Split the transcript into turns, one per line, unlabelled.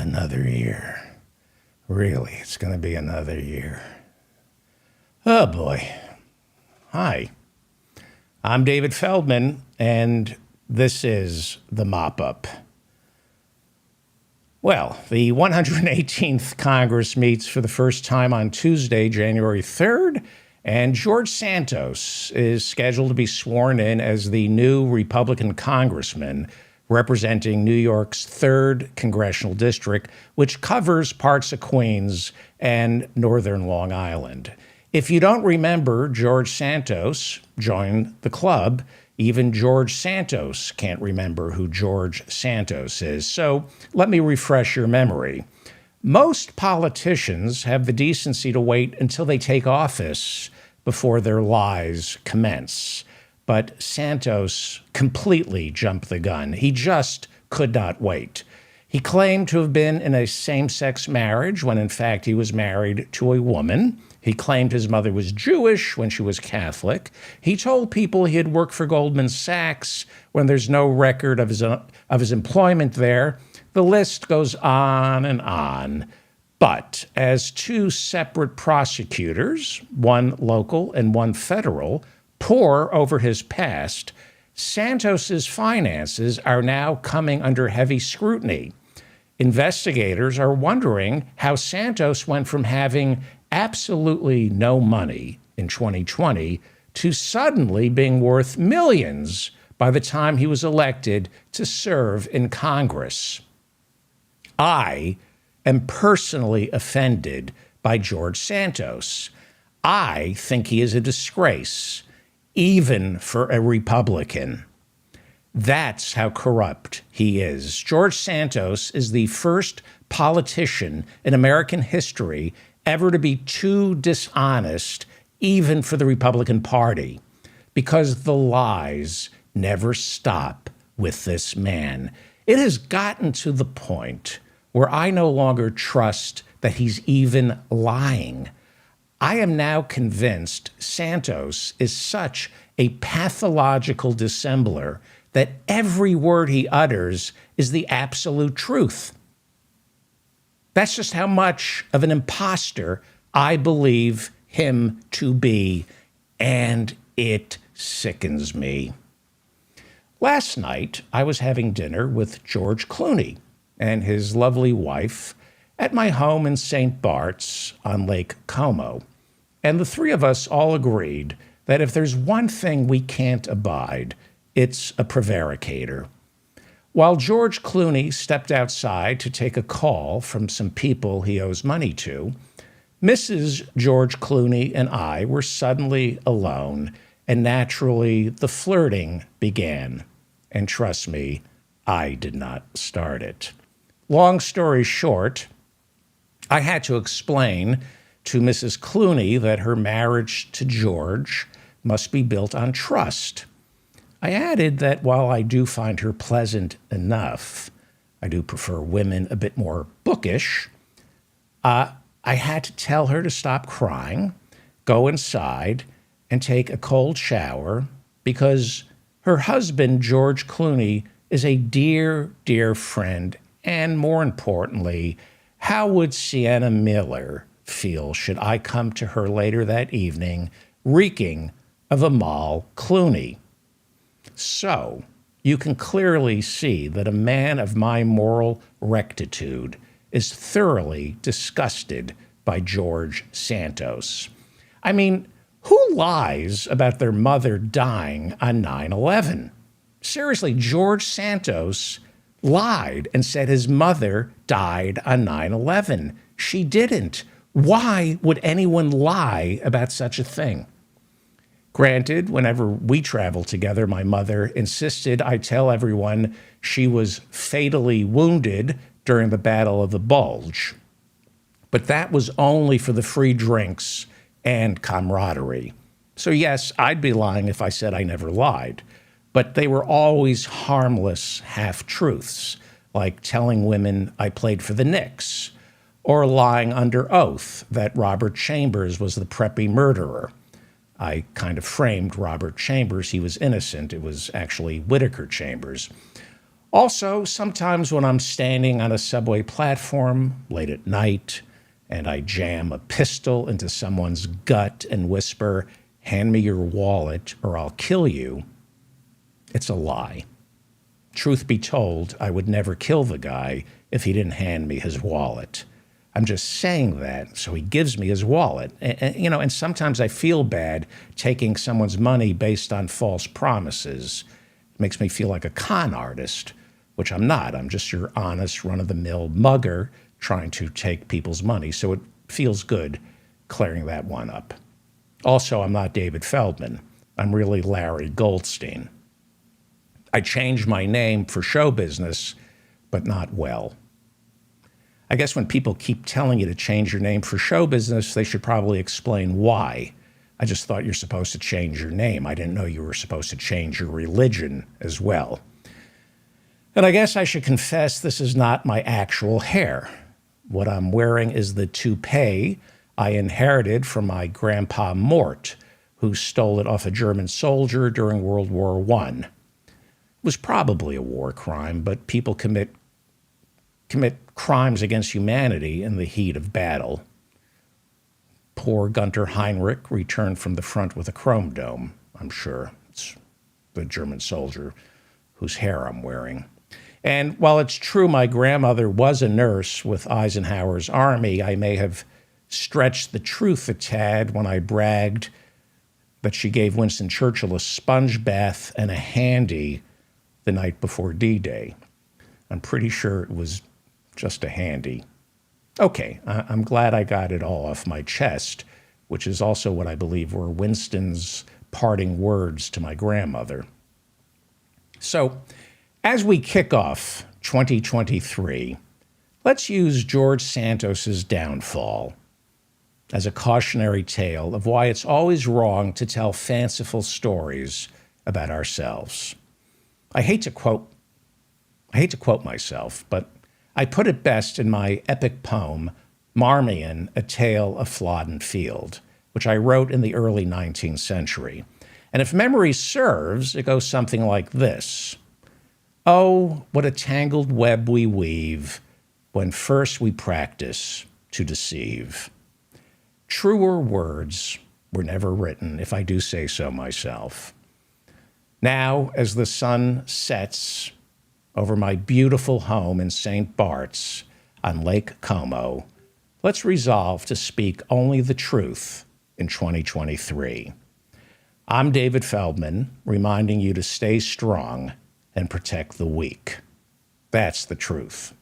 Another year. Really, it's going to be another year. Oh, boy. Hi. I'm David Feldman, and this is the Mop-Up. Well, the 118th Congress meets for the first time on Tuesday, January 3rd, and George Santos is scheduled to be sworn in as the new Republican congressman representing New York's 3rd Congressional District, which covers parts of Queens and northern Long Island. If you don't remember George Santos, join the club. Even George Santos can't remember who George Santos is. So let me refresh your memory. Most politicians have the decency to wait until they take office before their lies commence. But Santos completely jumped the gun. He just could not wait. He claimed to have been in a same-sex marriage when in fact he was married to a woman. He claimed his mother was Jewish when she was Catholic. He told people he had worked for Goldman Sachs when there's no record of his employment there. The list goes on and on. But as two separate prosecutors, one local and one federal, pore over his past, Santos's finances are now coming under heavy scrutiny. Investigators are wondering how Santos went from having absolutely no money in 2020 to suddenly being worth millions by the time he was elected to serve in Congress. I am personally offended by George Santos. I think he is a disgrace, even for a Republican. That's how corrupt he is. George Santos is the first politician in American history ever to be too dishonest, even for the Republican Party, because the lies never stop with this man. It has gotten to the point where I no longer trust that he's even lying. I am now convinced Santos is such a pathological dissembler that every word he utters is the absolute truth. That's just how much of an imposter I believe him to be, and it sickens me. Last night, I was having dinner with George Clooney and his lovely wife at my home in St. Bart's on Lake Como. And the three of us all agreed that if there's one thing we can't abide, it's a prevaricator. While George Clooney stepped outside to take a call from some people he owes money to, Mrs. George Clooney and I were suddenly alone, and naturally the flirting began. And trust me, I did not start it. Long story short, I had to explain to Mrs. Clooney that her marriage to George must be built on trust. I added that while I do find her pleasant enough, I do prefer women a bit more bookish, I had to tell her to stop crying, go inside, and take a cold shower because her husband, George Clooney, is a dear, dear friend. And more importantly, how would Sienna Miller feel should I come to her later that evening reeking of Amal Clooney? So you can clearly see that a man of my moral rectitude is thoroughly disgusted by George Santos. I mean, who lies about their mother dying on 9/11? Seriously, George Santos lied and said his mother died on 9/11. She didn't. Why would anyone lie about such a thing? Granted, whenever we traveled together, my mother insisted I tell everyone she was fatally wounded during the Battle of the Bulge. But that was only for the free drinks and camaraderie. So yes, I'd be lying if I said I never lied. But they were always harmless half-truths, like telling women I played for the Knicks, or lying under oath that Robert Chambers was the preppy murderer. I kind of framed Robert Chambers. He was innocent. It was actually Whittaker Chambers. Also, sometimes when I'm standing on a subway platform late at night and I jam a pistol into someone's gut and whisper, "Hand me your wallet or I'll kill you," it's a lie. Truth be told, I would never kill the guy if he didn't hand me his wallet. I'm just saying that so he gives me his wallet. And sometimes I feel bad taking someone's money based on false promises. It makes me feel like a con artist, which I'm not. I'm just your honest, run-of-the-mill mugger trying to take people's money. So it feels good clearing that one up. Also, I'm not David Feldman. I'm really Larry Goldstein. I changed my name for show business, but not well. I guess when people keep telling you to change your name for show business, they should probably explain why. I just thought you're supposed to change your name. I didn't know you were supposed to change your religion as well. And I guess I should confess this is not my actual hair. What I'm wearing is the toupee I inherited from my grandpa Mort, who stole it off a German soldier during World War I. It was probably a war crime, but people commit crimes against humanity in the heat of battle. Poor Gunter Heinrich returned from the front with a chrome dome, I'm sure. It's the German soldier whose hair I'm wearing. And while it's true my grandmother was a nurse with Eisenhower's army, I may have stretched the truth a tad when I bragged that she gave Winston Churchill a sponge bath and a handy the night before D-Day. I'm pretty sure it was just a handy. Okay, I'm glad I got it all off my chest, which is also what I believe were Winston's parting words to my grandmother. So, as we kick off 2023, let's use George Santos's downfall as a cautionary tale of why it's always wrong to tell fanciful stories about ourselves. I hate to quote myself, but I put it best in my epic poem, Marmion, A Tale of Flodden Field, which I wrote in the early 19th century. And if memory serves, it goes something like this. Oh, what a tangled web we weave when first we practice to deceive. Truer words were never written, if I do say so myself. Now, as the sun sets over my beautiful home in St. Bart's on Lake Como, let's resolve to speak only the truth in 2023. I'm David Feldman, reminding you to stay strong and protect the weak. That's the truth.